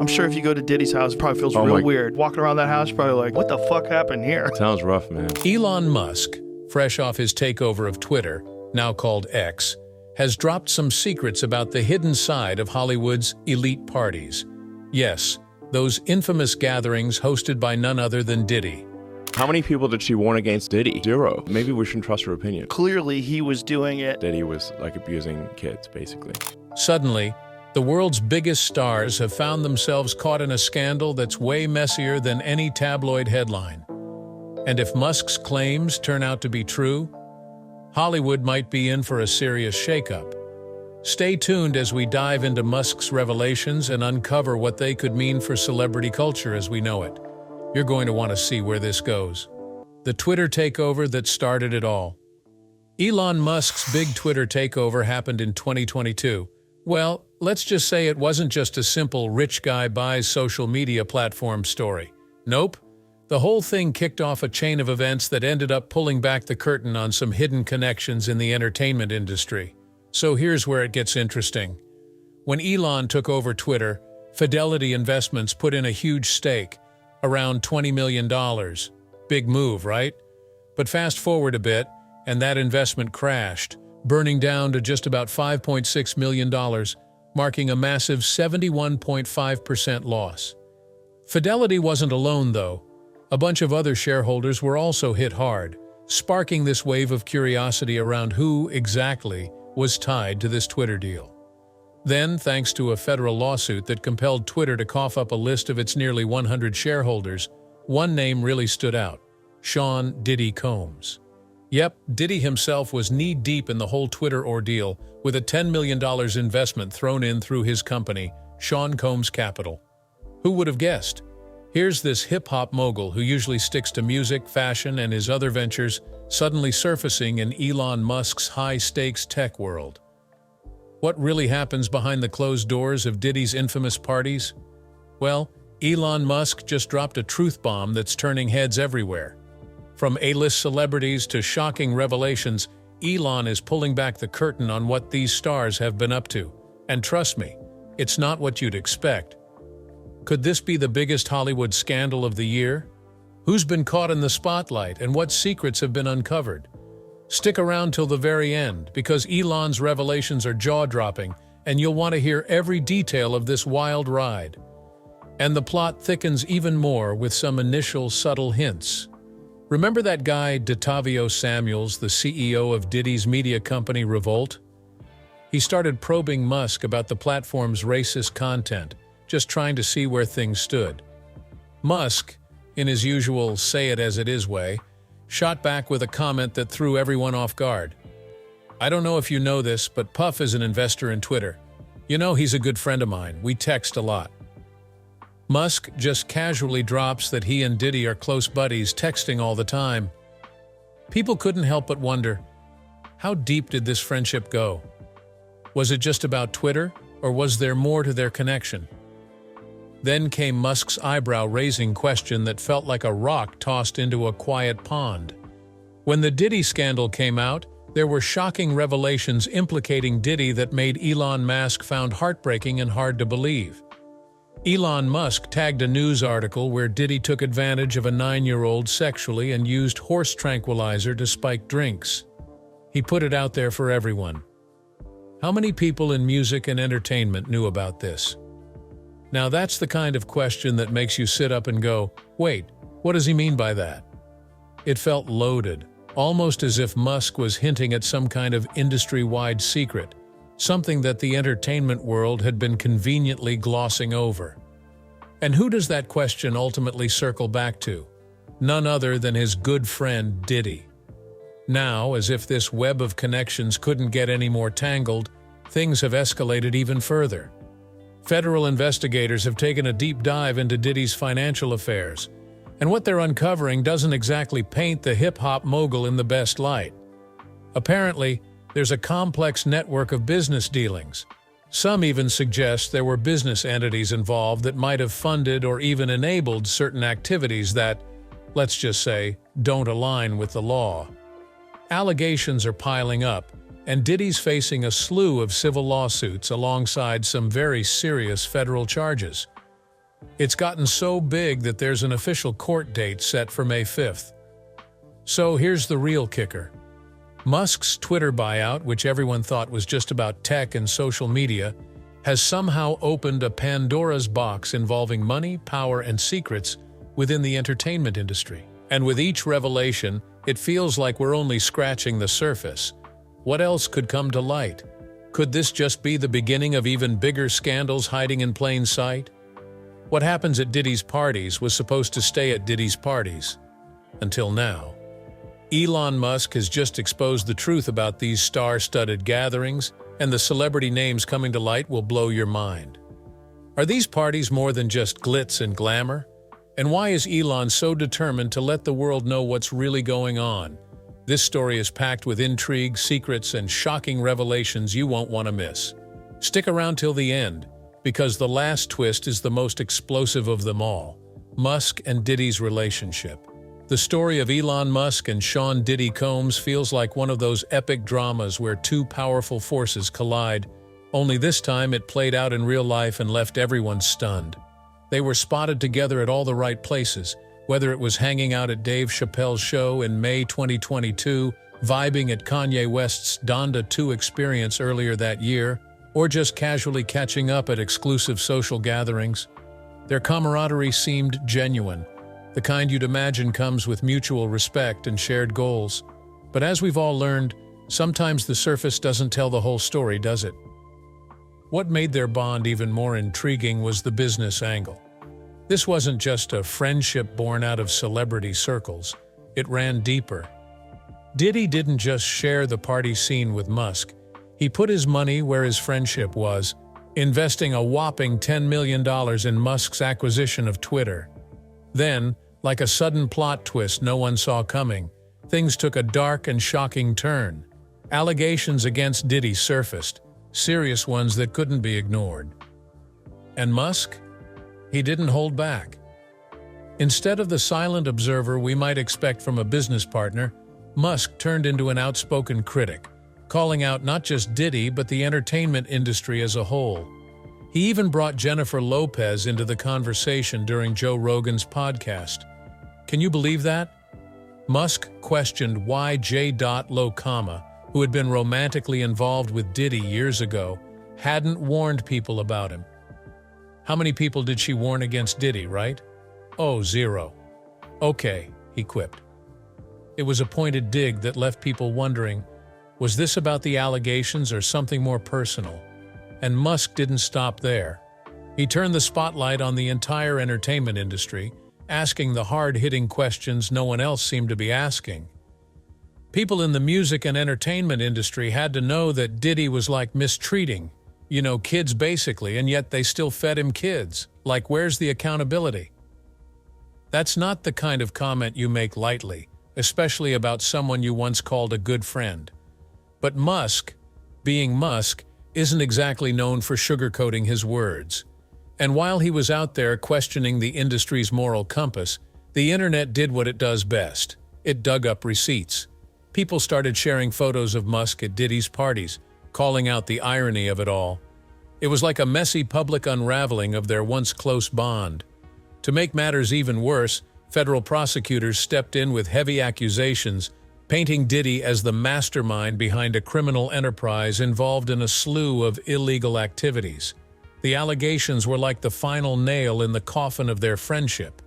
I'm sure if you go to Diddy's house, it probably feels real weird. Walking around that house, probably like, what the fuck happened here? Sounds rough, man. Elon Musk, fresh off his takeover of Twitter, now called X, has dropped some secrets about the hidden side of Hollywood's elite parties. Yes, those infamous gatherings hosted by none other than Diddy. How many people did she warn against Diddy? 0. Maybe we shouldn't trust her opinion. Clearly, he was doing it. Diddy was like abusing kids, basically. Suddenly, the world's biggest stars have found themselves caught in a scandal that's way messier than any tabloid headline. And if Musk's claims turn out to be true, Hollywood might be in for a serious shakeup. Stay tuned as we dive into Musk's revelations and uncover what they could mean for celebrity culture as we know it. You're going to want to see where this goes. The Twitter takeover that started it all. Elon Musk's big Twitter takeover happened in 2022. Well, let's just say it wasn't just a simple rich guy buys social media platform story. Nope. The whole thing kicked off a chain of events that ended up pulling back the curtain on some hidden connections in the entertainment industry. So here's where it gets interesting. When Elon took over Twitter, Fidelity Investments put in a huge stake, around $20 million. Big move, right? But fast forward a bit, and that investment crashed, burning down to just about $5.6 million, marking a massive 71.5% loss. Fidelity wasn't alone, though. A bunch of other shareholders were also hit hard, sparking this wave of curiosity around who, exactly, was tied to this Twitter deal. Then, thanks to a federal lawsuit that compelled Twitter to cough up a list of its nearly 100 shareholders, one name really stood out: Sean "Diddy" Combs. Yep, Diddy himself was knee-deep in the whole Twitter ordeal, with a $10 million investment thrown in through his company, Sean Combs Capital. Who would have guessed? Here's this hip-hop mogul who usually sticks to music, fashion, and his other ventures, suddenly surfacing in Elon Musk's high-stakes tech world. What really happens behind the closed doors of Diddy's infamous parties? Well, Elon Musk just dropped a truth bomb that's turning heads everywhere. From A-list celebrities to shocking revelations, Elon is pulling back the curtain on what these stars have been up to. And trust me, it's not what you'd expect. Could this be the biggest Hollywood scandal of the year? Who's been caught in the spotlight and what secrets have been uncovered? Stick around till the very end, because Elon's revelations are jaw-dropping, and you'll want to hear every detail of this wild ride. And the plot thickens even more with some initial subtle hints. Remember that guy, Datavio Samuels, the CEO of Diddy's media company Revolt? He started probing Musk about the platform's racist content, just trying to see where things stood. Musk, in his usual say-it-as-it-is way, shot back with a comment that threw everyone off guard. I don't know if you know this, but Puff is an investor in Twitter. You know, he's a good friend of mine. We text a lot. Musk just casually drops that he and Diddy are close buddies, texting all the time. People couldn't help but wonder, how deep did this friendship go? Was it just about Twitter, or was there more to their connection? Then came Musk's eyebrow-raising question that felt like a rock tossed into a quiet pond. When the Diddy scandal came out, there were shocking revelations implicating Diddy that made Elon Musk found heartbreaking and hard to believe. Elon Musk tagged a news article where Diddy took advantage of a 9-year-old sexually and used horse tranquilizer to spike drinks. He put it out there for everyone. How many people in music and entertainment knew about this? Now that's the kind of question that makes you sit up and go, wait, what does he mean by that? It felt loaded, almost as if Musk was hinting at some kind of industry-wide secret, something that the entertainment world had been conveniently glossing over. And who does that question ultimately circle back to? None other than his good friend Diddy. Now, as if this web of connections couldn't get any more tangled, things have escalated even further. Federal investigators have taken a deep dive into Diddy's financial affairs, and what they're uncovering doesn't exactly paint the hip-hop mogul in the best light. Apparently, there's a complex network of business dealings. Some even suggest there were business entities involved that might have funded or even enabled certain activities that, let's just say, don't align with the law. Allegations are piling up, and Diddy's facing a slew of civil lawsuits alongside some very serious federal charges. It's gotten so big that there's an official court date set for May 5th. So here's the real kicker. Musk's Twitter buyout, which everyone thought was just about tech and social media, has somehow opened a Pandora's box involving money, power, and secrets within the entertainment industry. And with each revelation, it feels like we're only scratching the surface. What else could come to light? Could this just be the beginning of even bigger scandals hiding in plain sight? What happens at Diddy's parties was supposed to stay at Diddy's parties. Until now. Elon Musk has just exposed the truth about these star-studded gatherings, and the celebrity names coming to light will blow your mind. Are these parties more than just glitz and glamour? And why is Elon so determined to let the world know what's really going on? This story is packed with intrigue, secrets, and shocking revelations you won't want to miss. Stick around till the end, because the last twist is the most explosive of them all: Musk and Diddy's relationship. The story of Elon Musk and Sean Diddy Combs feels like one of those epic dramas where two powerful forces collide, only this time it played out in real life and left everyone stunned. They were spotted together at all the right places, whether it was hanging out at Dave Chappelle's show in May 2022, vibing at Kanye West's Donda 2 experience earlier that year, or just casually catching up at exclusive social gatherings. Their camaraderie seemed genuine, the kind you'd imagine comes with mutual respect and shared goals. But as we've all learned, sometimes the surface doesn't tell the whole story, does it? What made their bond even more intriguing was the business angle. This wasn't just a friendship born out of celebrity circles. It ran deeper. Diddy didn't just share the party scene with Musk. He put his money where his friendship was, investing a whopping $10 million in Musk's acquisition of Twitter. Then, like a sudden plot twist no one saw coming, things took a dark and shocking turn. Allegations against Diddy surfaced, serious ones that couldn't be ignored. And Musk? He didn't hold back. Instead of the silent observer we might expect from a business partner, Musk turned into an outspoken critic, calling out not just Diddy but the entertainment industry as a whole. He even brought Jennifer Lopez into the conversation during Joe Rogan's podcast. Can you believe that? Musk questioned why J. Lo, who had been romantically involved with Diddy years ago, hadn't warned people about him. How many people did she warn against Diddy, right? Oh, 0. Okay, he quipped. It was a pointed dig that left people wondering, was this about the allegations or something more personal? And Musk didn't stop there. He turned the spotlight on the entire entertainment industry, asking the hard-hitting questions no one else seemed to be asking. People in the music and entertainment industry had to know that Diddy was like mistreating, kids basically, and yet they still fed him kids. Like, where's the accountability? That's not the kind of comment you make lightly, especially about someone you once called a good friend. But Musk, being Musk, isn't exactly known for sugarcoating his words. And while he was out there questioning the industry's moral compass, the internet did what it does best. It dug up receipts. People started sharing photos of Musk at Diddy's parties, calling out the irony of it all. It was like a messy public unraveling of their once close bond. To make matters even worse, federal prosecutors stepped in with heavy accusations, painting Diddy as the mastermind behind a criminal enterprise involved in a slew of illegal activities. The allegations were like the final nail in the coffin of their friendship.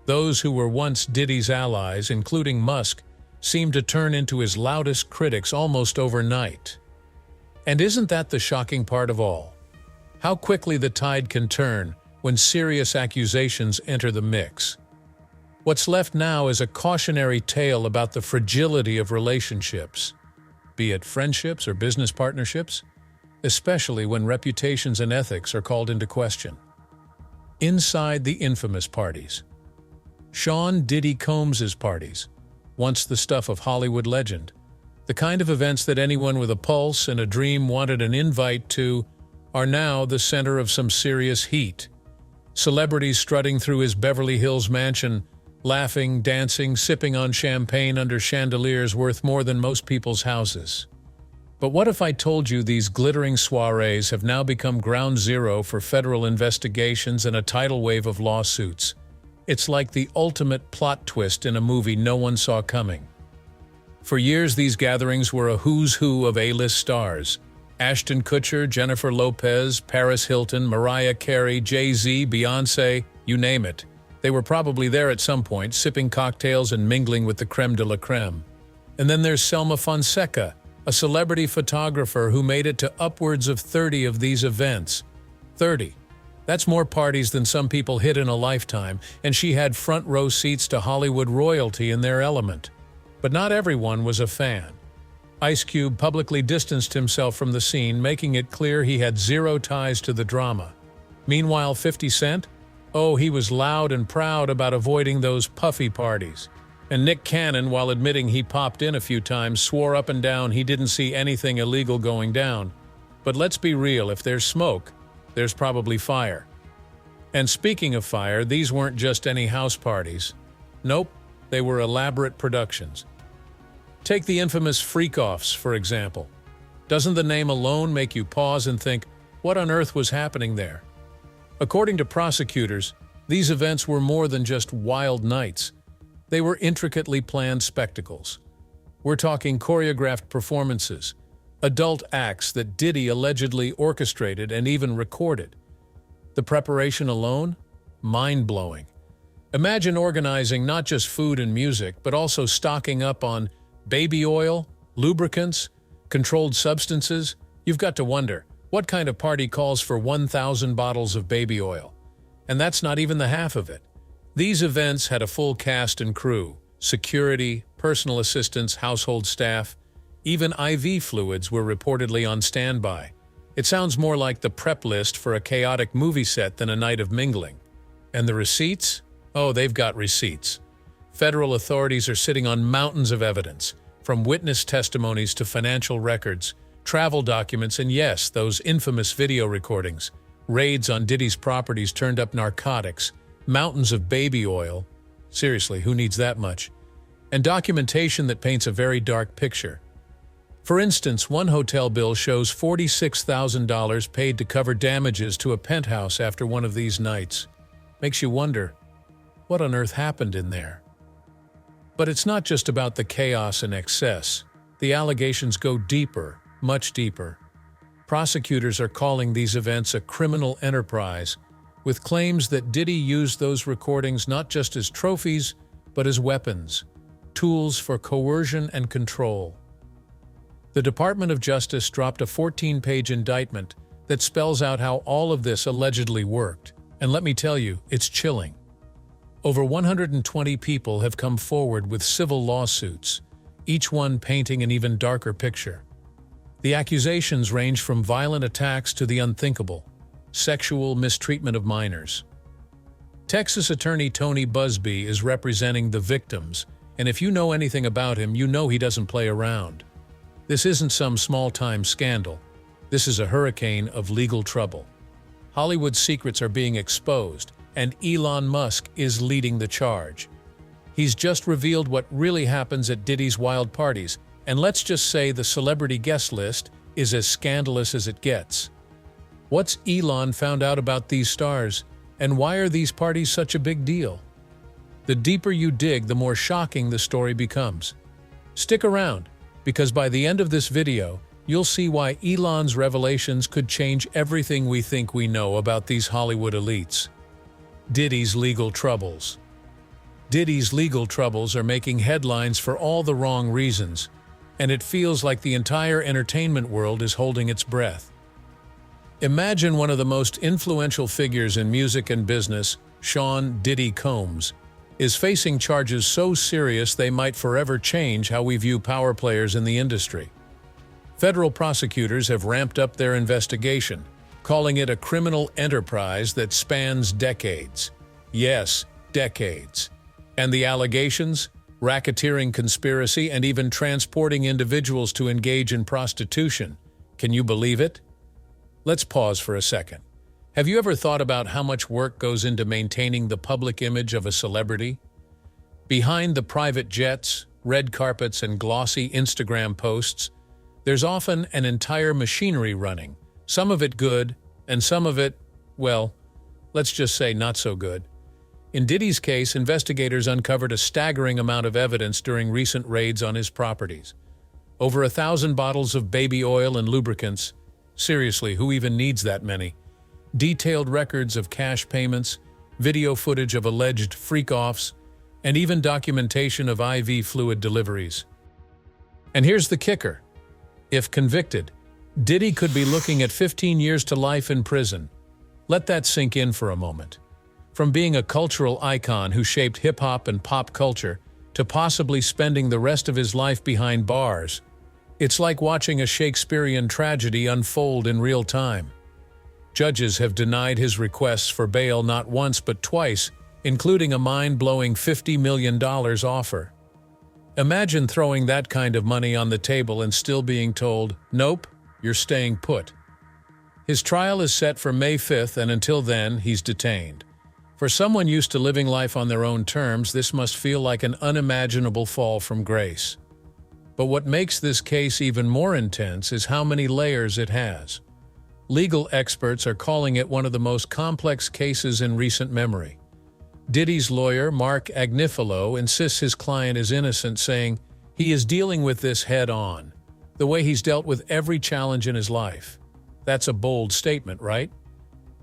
Those who were once Diddy's allies, including Musk, seemed to turn into his loudest critics almost overnight. And isn't that the shocking part of all? How quickly the tide can turn when serious accusations enter the mix. What's left now is a cautionary tale about the fragility of relationships, be it friendships or business partnerships, especially when reputations and ethics are called into question. Inside the infamous parties. Sean Diddy Combs' parties, once the stuff of Hollywood legend, the kind of events that anyone with a pulse and a dream wanted an invite to, are now the center of some serious heat. Celebrities strutting through his Beverly Hills mansion, laughing, dancing, sipping on champagne under chandeliers worth more than most people's houses. But what if I told you these glittering soirees have now become ground zero for federal investigations and a tidal wave of lawsuits? It's like the ultimate plot twist in a movie no one saw coming. For years, these gatherings were a who's who of A-list stars. Ashton Kutcher, Jennifer Lopez, Paris Hilton, Mariah Carey, Jay-Z, Beyoncé, you name it. They were probably there at some point, sipping cocktails and mingling with the creme de la creme. And then there's Selma Fonseca, a celebrity photographer who made it to upwards of 30 of these events. 30. That's more parties than some people hit in a lifetime, and she had front row seats to Hollywood royalty in their element. But not everyone was a fan. Ice Cube publicly distanced himself from the scene, making it clear he had zero ties to the drama. Meanwhile, 50 Cent? Oh, he was loud and proud about avoiding those puffy parties. And Nick Cannon, while admitting he popped in a few times, swore up and down he didn't see anything illegal going down. But let's be real, if there's smoke, there's probably fire. And speaking of fire, these weren't just any house parties. Nope, they were elaborate productions. Take the infamous freak-offs, for example. Doesn't the name alone make you pause and think, what on earth was happening there? According to prosecutors, these events were more than just wild nights. They were intricately planned spectacles. We're talking choreographed performances, adult acts that Diddy allegedly orchestrated and even recorded. The preparation alone? Mind-blowing. Imagine organizing not just food and music, but also stocking up on baby oil, lubricants, controlled substances. You've got to wonder, what kind of party calls for 1,000 bottles of baby oil? And that's not even the half of it. These events had a full cast and crew, security, personal assistants, household staff. Even IV fluids were reportedly on standby. It sounds more like the prep list for a chaotic movie set than a night of mingling. And the receipts? Oh, they've got receipts. Federal authorities are sitting on mountains of evidence, from witness testimonies to financial records, travel documents, and yes, those infamous video recordings. Raids on Diddy's properties turned up narcotics, mountains of baby oil. Seriously, who needs that much? And documentation that paints a very dark picture. For instance, one hotel bill shows $46,000 paid to cover damages to a penthouse after one of these nights. Makes you wonder, what on earth happened in there? But it's not just about the chaos and excess. The allegations go deeper, much deeper. Prosecutors are calling these events a criminal enterprise, with claims that Diddy used those recordings not just as trophies, but as weapons, tools for coercion and control. The Department of Justice dropped a 14-page indictment that spells out how all of this allegedly worked. And let me tell you, it's chilling. Over 120 people have come forward with civil lawsuits, each one painting an even darker picture. The accusations range from violent attacks to the unthinkable, sexual mistreatment of minors. Texas attorney Tony Busby is representing the victims, and if you know anything about him, you know he doesn't play around. This isn't some small-time scandal. This is a hurricane of legal trouble. Hollywood's secrets are being exposed, and Elon Musk is leading the charge. He's just revealed what really happens at Diddy's wild parties, and let's just say the celebrity guest list is as scandalous as it gets. What's Elon found out about these stars, and why are these parties such a big deal? The deeper you dig, the more shocking the story becomes. Stick around, because by the end of this video, you'll see why Elon's revelations could change everything we think we know about these Hollywood elites. Diddy's legal troubles. Diddy's legal troubles are making headlines for all the wrong reasons, and it feels like the entire entertainment world is holding its breath. Imagine one of the most influential figures in music and business, Sean "Diddy" Combs, is facing charges so serious they might forever change how we view power players in the industry. Federal prosecutors have ramped up their investigation, calling it a criminal enterprise that spans decades. Yes, decades. And the allegations? Racketeering, conspiracy, and even transporting individuals to engage in prostitution. Can you believe it? Let's pause for a second. Have you ever thought about how much work goes into maintaining the public image of a celebrity? Behind the private jets, red carpets, and glossy Instagram posts, there's often an entire machinery running, some of it good, and some of it, well, let's just say not so good. In Diddy's case, investigators uncovered a staggering amount of evidence during recent raids on his properties. Over 1,000 bottles of baby oil and lubricants. Seriously, who even needs that many? Detailed records of cash payments, video footage of alleged freak-offs, and even documentation of IV fluid deliveries. And here's the kicker. If convicted, Diddy could be looking at 15 years to life in prison. Let that sink in for a moment. From being a cultural icon who shaped hip-hop and pop culture to possibly spending the rest of his life behind bars, it's like watching a Shakespearean tragedy unfold in real time. Judges have denied his requests for bail not once but twice, including a mind-blowing $50 million offer. Imagine throwing that kind of money on the table and still being told, "Nope, you're staying put." His trial is set for May 5th, and until then, he's detained. For someone used to living life on their own terms, this must feel like an unimaginable fall from grace. But what makes this case even more intense is how many layers it has. Legal experts are calling it one of the most complex cases in recent memory. Diddy's lawyer, Mark Agnifilo, insists his client is innocent, saying he is dealing with this head-on, the way he's dealt with every challenge in his life. That's a bold statement, right?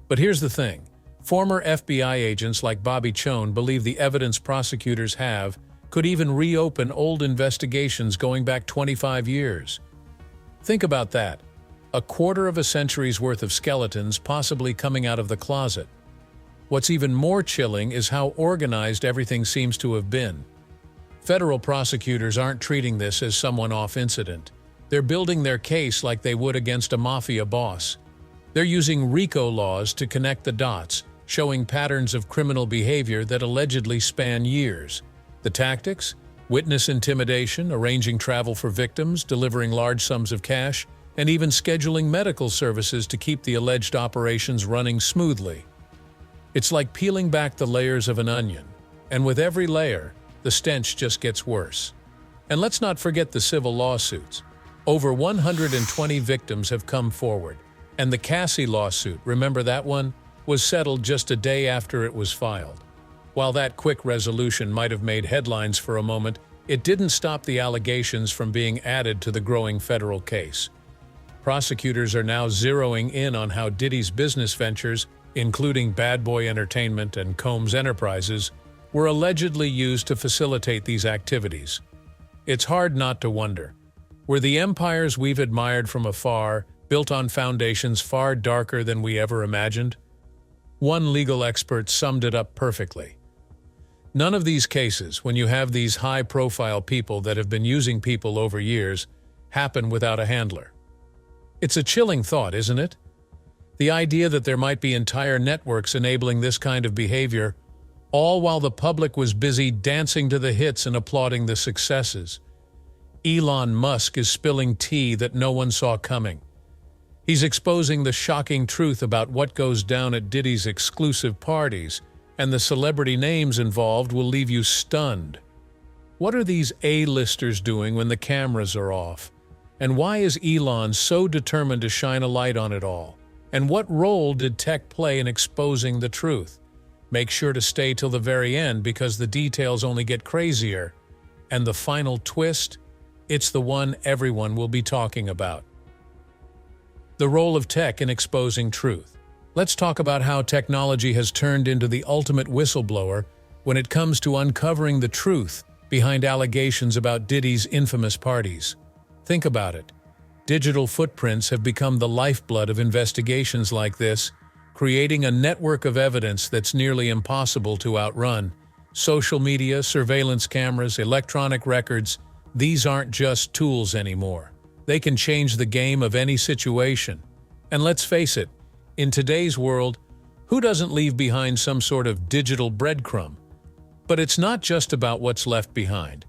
But here's the thing. Former FBI agents like Bobby Chone believe the evidence prosecutors have could even reopen old investigations going back 25 years. Think about that. A quarter of a century's worth of skeletons possibly coming out of the closet. What's even more chilling is how organized everything seems to have been. Federal prosecutors aren't treating this as some one-off incident. They're building their case like they would against a mafia boss. They're using RICO laws to connect the dots, showing patterns of criminal behavior that allegedly span years. The tactics? Witness intimidation, arranging travel for victims, delivering large sums of cash, and even scheduling medical services to keep the alleged operations running smoothly. It's like peeling back the layers of an onion, and with every layer, the stench just gets worse. And let's not forget the civil lawsuits. Over 120 victims have come forward, and the Cassie lawsuit, remember that one, was settled just a day after it was filed. While that quick resolution might have made headlines for a moment, it didn't stop the allegations from being added to the growing federal case. Prosecutors are now zeroing in on how Diddy's business ventures, including Bad Boy Entertainment and Combs Enterprises, were allegedly used to facilitate these activities. It's hard not to wonder, were the empires we've admired from afar built on foundations far darker than we ever imagined? One legal expert summed it up perfectly. None of these cases, when you have these high-profile people that have been using people over years, happen without a handler. It's a chilling thought, isn't it? The idea that there might be entire networks enabling this kind of behavior, all while the public was busy dancing to the hits and applauding the successes. Elon Musk is spilling tea that no one saw coming. He's exposing the shocking truth about what goes down at Diddy's exclusive parties, and the celebrity names involved will leave you stunned. What are these A-listers doing when the cameras are off? And why is Elon so determined to shine a light on it all? And what role did tech play in exposing the truth? Make sure to stay till the very end because the details only get crazier. And the final twist? It's the one everyone will be talking about. The role of tech in exposing truth. Let's talk about how technology has turned into the ultimate whistleblower when it comes to uncovering the truth behind allegations about Diddy's infamous parties. Think about it. Digital footprints have become the lifeblood of investigations like this, creating a network of evidence that's nearly impossible to outrun. Social media, surveillance cameras, electronic records, these aren't just tools anymore. They can change the game of any situation. And let's face it, in today's world, who doesn't leave behind some sort of digital breadcrumb? But it's not just about what's left behind.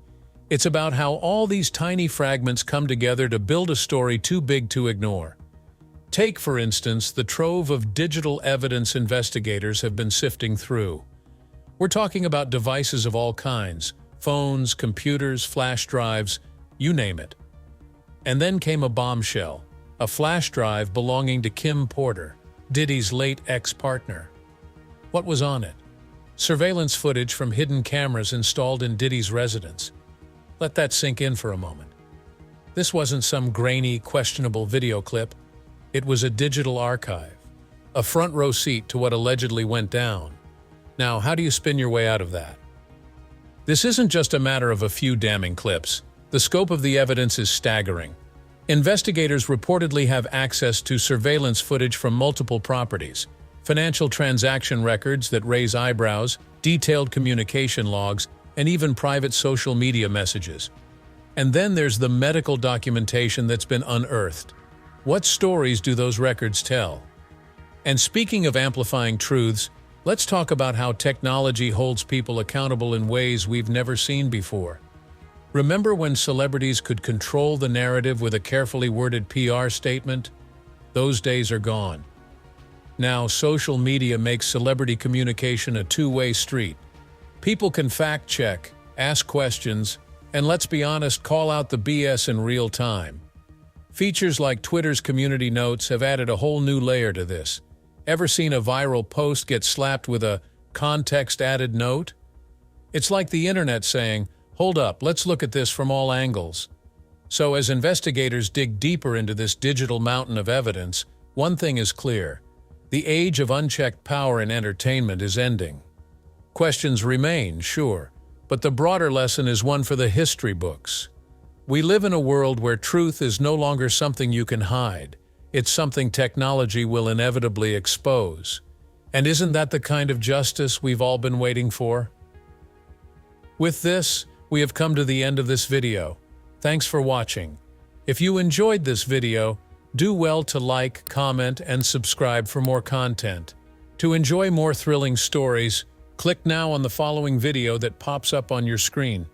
It's about how all these tiny fragments come together to build a story too big to ignore. Take, for instance, the trove of digital evidence investigators have been sifting through. We're talking about devices of all kinds, phones, computers, flash drives, you name it. And then came a bombshell, a flash drive belonging to Kim Porter, Diddy's late ex-partner. What was on it? Surveillance footage from hidden cameras installed in Diddy's residence. Let that sink in for a moment. This wasn't some grainy, questionable video clip. It was a digital archive, a front-row seat to what allegedly went down. Now, how do you spin your way out of that? This isn't just a matter of a few damning clips. The scope of the evidence is staggering. Investigators reportedly have access to surveillance footage from multiple properties, financial transaction records that raise eyebrows, detailed communication logs, and even private social media messages. And then there's the medical documentation that's been unearthed. What stories do those records tell? And speaking of amplifying truths, let's talk about how technology holds people accountable in ways we've never seen before. Remember when celebrities could control the narrative with a carefully worded PR statement? Those days are gone. Now, social media makes celebrity communication a two-way street. People can fact-check, ask questions, and let's be honest, call out the BS in real time. Features like Twitter's community notes have added a whole new layer to this. Ever seen a viral post get slapped with a context-added note? It's like the internet saying, "Hold up, let's look at this from all angles." So as investigators dig deeper into this digital mountain of evidence, one thing is clear. The age of unchecked power in entertainment is ending. Questions remain, sure, but the broader lesson is one for the history books. We live in a world where truth is no longer something you can hide. It's something technology will inevitably expose. And isn't that the kind of justice we've all been waiting for? With this, we have come to the end of this video. Thanks for watching. If you enjoyed this video, do well to like, comment, and subscribe for more content. To enjoy more thrilling stories, click now on the following video that pops up on your screen.